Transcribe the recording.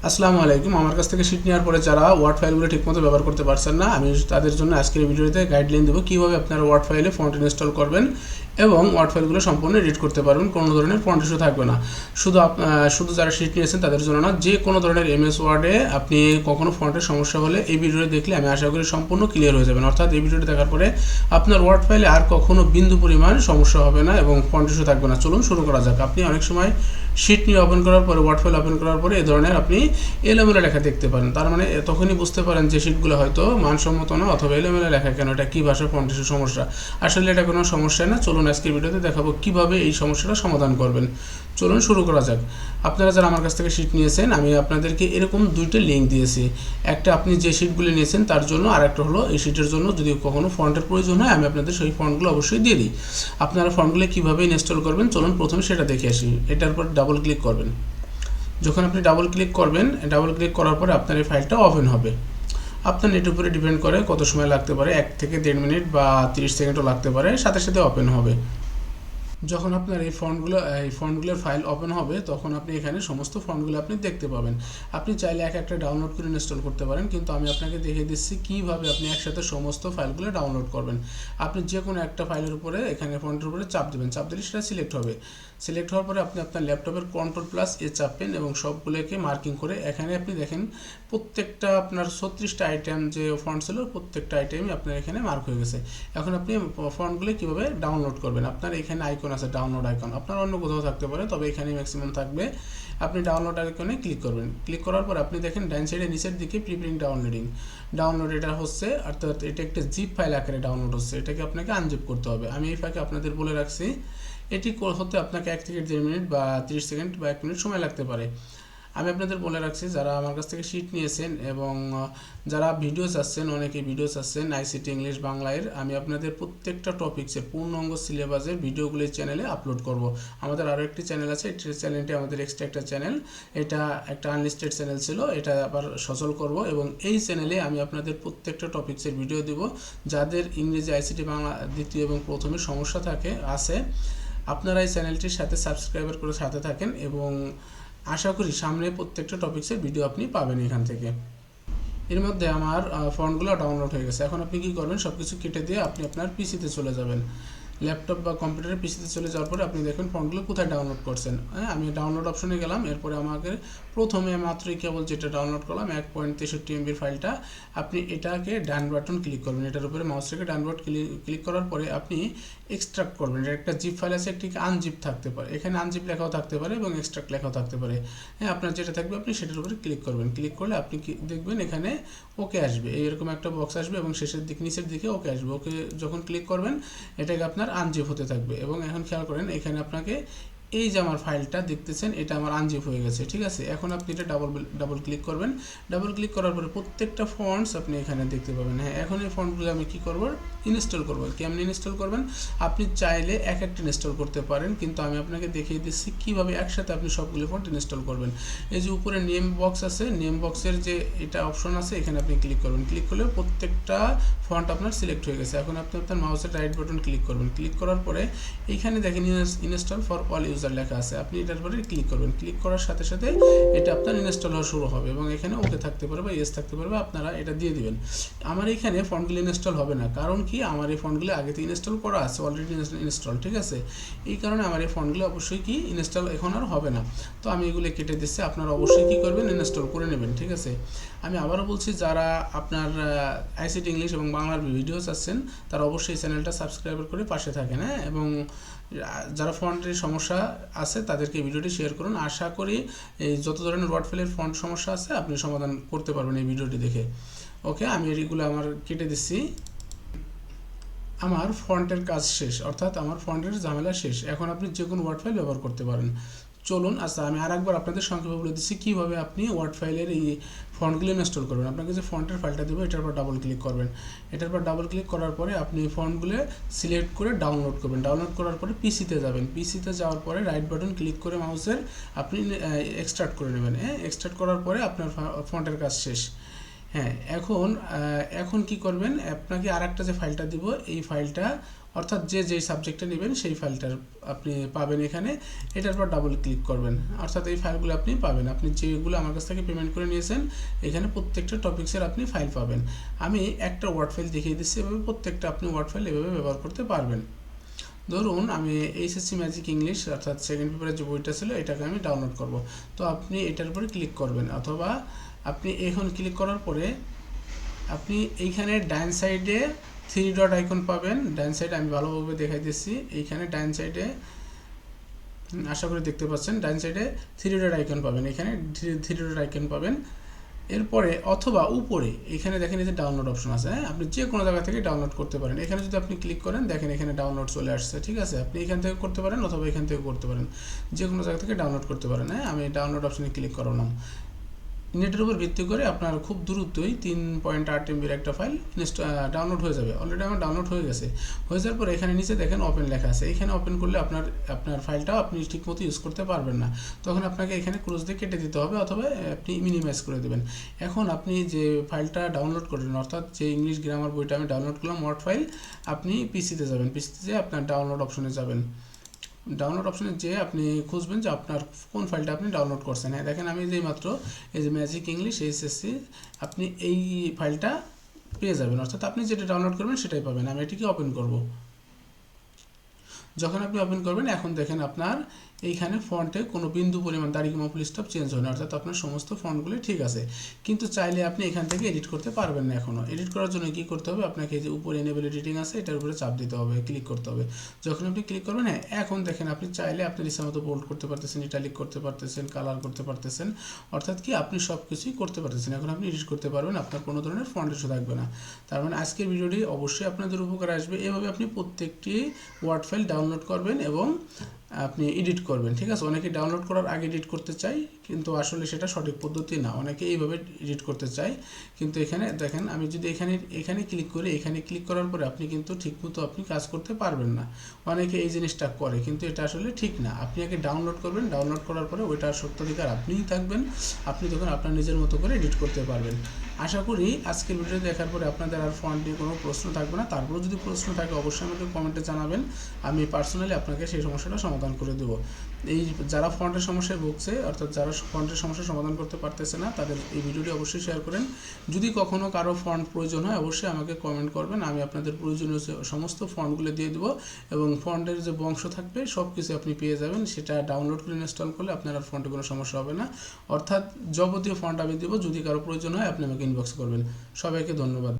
আসসালামু আলাইকুম। আমার কাছ থেকে শিট নেওয়ার পরে যারা ওয়ার্ড ফাইলগুলো ঠিকমতো ব্যবহার করতে পারছেন না, আমি তাদের জন্য আজকের ভিডিওতে গাইডলাইন দেবো কীভাবে আপনারা ওয়ার্ড ফাইলে ফন্ট ইনস্টল করবেন এবং ওয়ার্ড ফাইলগুলো সম্পূর্ণ এডিট করতে পারবেন। কোনো ধরনের ফন্ট ইস্যু থাকবে না। শুধু যারা শিট নিয়েছেন তাদের জন্য না, যে কোনো ধরনের এমএস ওয়ার্ডে আপনি কখনো ফন্টের সমস্যা হলে এই ভিডিওটি দেখলে আমি আশা করি সম্পূর্ণ ক্লিয়ার হয়ে যাবেন। অর্থাৎ এই ভিডিওটি দেখার পরে আপনার ওয়ার্ড ফাইলে আর কখনো বিন্দু পরিমাণ সমস্যা হবে না এবং ফন্ট ইস্যু থাকবে না। চলুন শুরু করা যাক। আপনি অনেক সময় শিট নিয়ে ওপেন করার পরে, ওয়ার্ড ফাইল ওপেন করার পরে এই ধরনের আপনি এলোমেলো লেখা দেখতে পারেন। তার মানে তখনই বুঝতে পারেন যে শিটগুলো হয়তো মানসম্মত না, অথবা এলোমেলো লেখা কেন, এটা কী ভাষা ফন্ট ইস্যু সমস্যা। আসলে এটা কোনো সমস্যা না। চলুন আজকের ভিডিওতে দেখাবো কীভাবে এই সমস্যাটা সমাধান করবেন। চলুন শুরু করা যাক। আপনারা যারা আমার কাছ থেকে শিট নিয়েছেন, আমি আপনাদেরকে এরকম দুইটা লিঙ্ক দিয়েছি। একটা আপনি যে শিটগুলি নিয়েছেন তার জন্য, আর একটা হলো এই শিটের জন্য। যদি কখনো ফন্টের প্রয়োজন হয় আমি আপনাদের সেই ফন্টগুলো অবশ্যই দিয়ে দিই। আপনারা ফন্টগুলো কীভাবে ইনস্টল করবেন চলুন প্রথমে সেটা দেখে আসি। এটার উপর ডাবল ক্লিক করবেন। যখন আপনি ডাবল ক্লিক করবেন, ডাবল ক্লিক করার পরে আপনার এই ফাইলটা ওপেন হবে। আপনার নেটের উপরে ডিপেন্ড করে কত সময় লাগতে পারে, 1 থেকে 1.5 মিনিট বা 30 সেকেন্ডও লাগতে পারে, সাথে সাথে ওপেন হবে। যখন আপনার এই ফন্টগুলোর ফাইল ওপেন হবে তখন আপনি এখানে সমস্ত ফন্টগুলো আপনি দেখতে পাবেন। আপনি চাইলে একটা ডাউনলোড করে ইনস্টল করতে পারেন, কিন্তু আমি আপনাকে দেখিয়ে দিচ্ছি কীভাবে আপনি একসাথে সমস্ত ফাইলগুলো ডাউনলোড করবেন। আপনি যে কোনো একটা ফাইলের উপরে, এখানে ফন্টের উপরে চাপ দেবেন। চাপ দিলে সেটা সিলেক্ট হবে। সিলেক্ট হওয়ার পরে আপনি আপনার ল্যাপটপের Ctrl+A চাপবেন এবং সবগুলোকে মার্কিং করে এখানে আপনি দেখেন প্রত্যেকটা আপনার 36টা আইটেম যে ফন্ট ছিল, প্রত্যেকটা আইটেমই আপনার এখানে মার্ক হয়ে গেছে। এখন আপনি ফন্টগুলো কীভাবে ডাউনলোড করবেন, আপনার এখানে আইকন আছে, ডাউনলোড আইকন। আপনার অন্য কোথাও থাকতে পারে, তবে এখানে ম্যাক্সিমাম থাকবে। আপনি ডাউনলোড আইকনে ক্লিক করবেন। ক্লিক করার পর আপনি দেখেন ডান সাইডে নিচের দিকে প্রিপ্রিন্ট ডাউনলোড এটা হচ্ছে, অর্থাৎ এটা একটা জিপ ফাইল আকারে ডাউনলোড হচ্ছে। এটাকে আপনাকে আনজিপ করতে হবে। আমি এই ফাঁকে আপনাদের বলে রাখছি এটি হতে আপনাকে 1 থেকে 1.5 মিনিট বা 30 সেকেন্ড বা 1 মিনিট সময় লাগতে পারে। আমি আপনাদের বলে রাখছি, যারা আমার কাছ থেকে শিট নিয়েছেন এবং যারা ভিডিও চাচ্ছেন, অনেকে ভিডিও চাচ্ছেন আইসিটি ইংলিশ বাংলার, আমি আপনাদের প্রত্যেকটা টপিক্সের পূর্ণাঙ্গ সিলেবাসের ভিডিওগুলি চ্যানেলে আপলোড করব। আমাদের আরও একটি চ্যানেল আছে, এই চ্যানেলটি আমাদের এক্সট্রা একটা চ্যানেল। এটা একটা আনলিস্টেড চ্যানেল ছিল, এটা আবার সচল করব এবং এই চ্যানেলে আমি আপনাদের প্রত্যেকটা টপিক্সের ভিডিও দেব। যাদের ইংরেজি আইসিটি বাংলা দ্বিতীয় এবং প্রথমে সমস্যা আছে, আপনারা এই চ্যানেলটির সাথে সাবস্ক্রাইবার করে সাথে থাকেন এবং আশা করি সামনে প্রত্যেকটা টপিক্সের ভিডিও আপনি পাবেন এখান থেকে। এর মধ্যে আমার ফন্টগুলো ডাউনলোড হয়ে গেছে। এখন আপনি কী করবেন, সব কিছু কেটে দিয়ে আপনি আপনার পিসিতে চলে যাবেন। ল্যাপটপ বা কম্পিউটারের পিসিতে চলে যাওয়ার পরে আপনি দেখুন ফন্টগুলো কোথায় ডাউনলোড করছেন। আমি ডাউনলোড অপশনে গেলাম। এরপরে আমাকে প্রথমে মাত্রই কেবল যেটা ডাউনলোড করলাম 1.63 MB ফাইলটা, আপনি এটাকে ডান বাটন ক্লিক করবেন। এটার উপরে মাউস রেখে ডান বাটন ক্লিক করার পরে আপনি এক্সট্রাক্ট করবেন। এটা একটা জিপ ফাইল আছে, একটি আনজিপ থাকতে পারে। এখানে আনজিপ লেখাও থাকতে পারে এবং এক্সট্রাক্ট লেখাও থাকতে পারে। আপনার যেটা থাকবে আপনি সেটার উপরে ক্লিক করবেন। ক্লিক করলে আপনি দেখবেন এখানে ওকে আসবে, এইরকম একটা বক্স আসবে এবং শেষের দিকে নিচের দিকে ওকে আসবে। ওকে যখন ক্লিক করবেন এটাকে আপনার আনজিপ হতে থাকবে। এবং এখন খেয়াল করেন এখানে আপনাকে এই যে আমার ফাইলটা দেখতেছেন, এটা আমার আনজিপ হয়ে গেছে। ঠিক আছে, এখন আপনি এটা ডাবল ক্লিক করবেন। ডাবল ক্লিক করার পরে প্রত্যেকটা ফন্টস আপনি এখানে দেখতে পাবেন। এখন এই ফন্টগুলো আমি কী করব, ইনস্টল করব। কেমন ইনস্টল করবেন, আপনি চাইলে একটা ইনস্টল করতে পারেন, কিন্তু আমি আপনাকে দেখিয়ে দিচ্ছি কীভাবে একসাথে আপনি সবগুলো ফন্ট ইনস্টল করবেন। এই যে উপরে নেম বক্স আছে, নেম বক্সের যে এটা অপশন আছে, এখানে আপনি ক্লিক করবেন। ক্লিক করলে প্রত্যেকটা ফন্ট আপনার সিলেক্ট হয়ে গেছে। এখন আপনি আপনার মাউসের রাইট বাটন ক্লিক করবেন। ক্লিক করার পরে এইখানে দেখেন ইনস্টল ফর অল ইউজার লেখা আছে, আপনি এটার উপরে ক্লিক করবেন। ক্লিক করার সাথে সাথে এটা আপনার ইনস্টল হওয়া শুরু হবে এবং এখানে ওকে থাকতে পারে বা ইয়েস থাকতে পারে, আপনারা এটা দিয়ে দিবেন। আমার এখানে ফন্টগুলো ইনস্টল হবে না, কারণ কি আমার এই ফন্টগুলো আগে থেকে ইনস্টল করা আছে, অলরেডি ইনস্টল। ঠিক আছে, এই কারণে আমার এই ফন্টগুলো অবশ্যই কি ইনস্টল এখন আর হবে না। তো আমি এগুলো কেটে দিচ্ছি, আপনারা অবশ্যই কী করবেন, ইনস্টল করে নেবেন। ঠিক আছে, আমি আবারও বলছি, যারা আপনার আইসিটি ইংলিশ এবং বাংলার ভিডিও চাচ্ছেন তারা অবশ্যই চ্যানেলটা সাবস্ক্রাইব করে পাশে থাকেন। এবং যারা ফন্টের সমস্যা আছে তাদেরকে ভিডিওটি শেয়ার করুন। আশা করি এই যত ধরনের ওয়ার্ড ফাইলের ফন্ট সমস্যা আছে আপনি সমাধান করতে পারবেন এই ভিডিওটি দেখে। ওকে, আমি এগুলো আমার কেটে দিচ্ছি। আমার ফন্টের কাজ শেষ, অর্থাৎ আমার ফন্টের ঝামেলা শেষ। এখন আপনি যে কোনো ওয়ার্ড ফাইল ব্যবহার করতে পারেন। চলুন, আচ্ছা আমি আরেকবার আপনাদের সংক্ষেপে বলে দিচ্ছি কীভাবে আপনি ওয়ার্ড ফাইলের এই ফন্টগুলো ইনস্টল করবেন। আপনাকে যে ফন্টের ফাইলটা দেবো এটার উপর ডাবল ক্লিক করবেন। এটার উপর ডাবল ক্লিক করার পরে আপনি ফন্টগুলো সিলেক্ট করে ডাউনলোড করবেন। ডাউনলোড করার পরে পিসিতে যাবেন। পিসিতে যাওয়ার পরে রাইট বাটন ক্লিক করে মাউসের আপনি এক্সট্রাক্ট করে নেবেন। এক্সট্রাক্ট করার পরে আপনার ফন্টের কাজ শেষ। হ্যাঁ, এখন কি করবেন, আপনাকে আরেকটা যে ফাইলটা দিব, এই ফাইলটা অর্থাৎ যেই সাবজেক্টটা নেবেন সেই ফাইলটার আপনি পাবেন এখানে। এটার পর ডাবল ক্লিক করবেন, অর্থাৎ এই ফাইলগুলো আপনি পাবেন। আপনি যেগুলো আমার কাছ থেকে পেমেন্ট করে নিয়েছেন এখানে প্রত্যেকটা টপিক্সের আপনি ফাইল পাবেন। আমি একটা ওয়ার্ড ফাইল দেখিয়ে দিচ্ছি, এভাবে প্রত্যেকটা আপনি ওয়ার্ড ফাইল এভাবে ব্যবহার করতে পারবেন। ধরুন আমি এইচএসসি ম্যাজিক ইংলিশ অর্থাৎ সেকেন্ড পেপারের যে বইটা ছিল এটাকে আমি ডাউনলোড করব। তো আপনি এটার উপরে ক্লিক করবেন, অথবা আপনি এখন ক্লিক করার পরে আপনি এইখানে ডান সাইডে 3 ডট আইকন পাবেন। ডান সাইডে আমি ভালোভাবে দেখাই দিচ্ছি, এইখানে ডান সাইডে আশা করি দেখতে পাচ্ছেন, ডান সাইডে 3 ডট আইকন পাবেন, এখানে 3 ডট আইকন পাবেন। এরপরে অথবা উপরে এখানে দেখেন এই যে ডাউনলোড অপশন আছে, হ্যাঁ, আপনি যে কোনো জায়গা থেকে ডাউনলোড করতে পারেন। এখানে যদি আপনি ক্লিক করেন দেখেন এখানে ডাউনলোড চলে আসছে, ঠিক আছে। আপনি এখান থেকে করতে পারেন অথবা এখান থেকে করতে পারেন, যে কোনো জায়গা থেকে ডাউনলোড করতে পারেন। হ্যাঁ, আমি ডাউনলোড অপশনে ক্লিক করলাম। নেটের উপর ভিত্তি করে আপনার খুব দ্রুতই 3.8 MBর একটা ফাইল ডাউনলোড হয়ে যাবে। অলরেডি আমার ডাউনলোড হয়ে গেছে। হয়ে যাওয়ার পর এখানে নিচে দেখেন ওপেন লেখা আছে, এখানে ওপেন করলে আপনার ফাইলটাও আপনি ঠিকমতো ইউজ করতে পারবেন না। তখন আপনাকে এখানে ক্লোজ দিয়ে কেটে দিতে হবে, অথবা আপনি মিনিমাইজ করে দেবেন। এখন আপনি যে ফাইলটা ডাউনলোড করলেন, অর্থাৎ যে ইংলিশ গ্রামার বইটা আমি ডাউনলোড করলাম ওয়ার্ড ফাইল, আপনি পিসিতে যাবেন, পিসিতে যেয়ে আপনার ডাউনলোড অপশনে যাবেন। ডাউনলোড অপশনে যে আপনি খুঁজবেন যে আপনার কোন ফাইলটা আপনি ডাউনলোড করছেন। হ্যাঁ, দেখেন আমি যেই মাত্র এই যে ম্যাজিক ইংলিশ এইচএসসি, আপনি এই ফাইলটা পেয়ে যাবেন, অর্থাৎ আপনি যেটা ডাউনলোড করবেন সেটাই পাবেন। আমি এটিকে ওপেন করব। যখন আপনি ওপেন করবেন এখন দেখেন আপনার এইখানে ফন্টে কোনো বিন্দু পরিমাণ দাড়ি কমা ফুল স্টপ চেঞ্জ হয় না, অর্থাৎ আপনার সমস্ত ফন্টগুলি ঠিক আছে। কিন্তু চাইলে আপনি এখান থেকে এডিট করতে পারবেন না। এখনও এডিট করার জন্য কি করতে হবে, আপনাকে এই যে উপরে এনেবল এডিটিং আছে এটার উপরে চাপ দিতে হবে, ক্লিক করতে হবে। যখন আপনি ক্লিক করবেন, হ্যাঁ, এখন দেখেন আপনি চাইলে আপনার ইচ্ছা মতো বোল্ড করতে পারতেছেন, ইটালিক করতে পারতেছেন, কালার করতে পারতেছেন, অর্থাৎ কি আপনি সব কিছুই করতে পারতেছেন। এখন আপনি এডিট করতে পারবেন, আপনার কোনো ধরনের ফন্ট ইস্যু থাকবে না। তার মানে আজকের ভিডিওটি অবশ্যই আপনাদের উপকারে আসবে। এভাবে আপনি প্রত্যেকটি ওয়ার্ড ফাইল ডাউনলোড করবেন এবং আপনি এডিট করবেন, ঠিক আছে। অনেকে ডাউনলোড করার আগে এডিট করতে চাই, কিন্তু আসলে সেটা সঠিক পদ্ধতি না। অনেকে এইভাবে এডিট করতে চায়, কিন্তু এখানে দেখেন আমি যদি এখানে ক্লিক করি, এখানে ক্লিক করার পরে আপনি কিন্তু ঠিকমতো আপনি কাজ করতে পারবেন না। অনেকে এই জিনিসটা করে, কিন্তু এটা আসলে ঠিক না। আপনি আগে ডাউনলোড করবেন, ডাউনলোড করার পরে ওইটার সত্যাধিকার আপনিই থাকবেন, আপনি তখন আপনার নিজের মতো করে এডিট করতে পারবেন। আশা করি আজকের ভিডিও দেখার পরে আপনাদের আর ফন্ট নিয়ে কোনো প্রশ্ন থাকবে না। তারপরেও যদি প্রশ্ন থাকে অবশ্যই আমাকে কমেন্টে জানাবেন, আমি পার্সোনালি আপনাকে সেই সমস্যাটা সমাধান করে দেবো। এই যারা ফন্টের সমস্যায় ভুগছে, অর্থাৎ যারা ফন্টের সমস্যার সমাধান করতে পারতেছে না, তাদের এই ভিডিওটি অবশ্যই শেয়ার করেন। যদি কখনও কারো ফন্ট প্রয়োজন হয় অবশ্যই আমাকে কমেন্ট করবেন, আমি আপনাদের প্রয়োজনীয় সমস্ত ফন্টগুলো দিয়ে দেবো, এবং ফন্টের যে বংশ থাকবে সব কিছু আপনি পেয়ে যাবেন। সেটা ডাউনলোড করে ইনস্টল করলে আপনার আর ফন্টে কোনো সমস্যা হবে না। অর্থাৎ যাবতীয় ফন্ট আমি দেবো, যদি কারো প্রয়োজন হয় আপনি আমাকে ইনবক্স করবেন। সবাইকে ধন্যবাদ।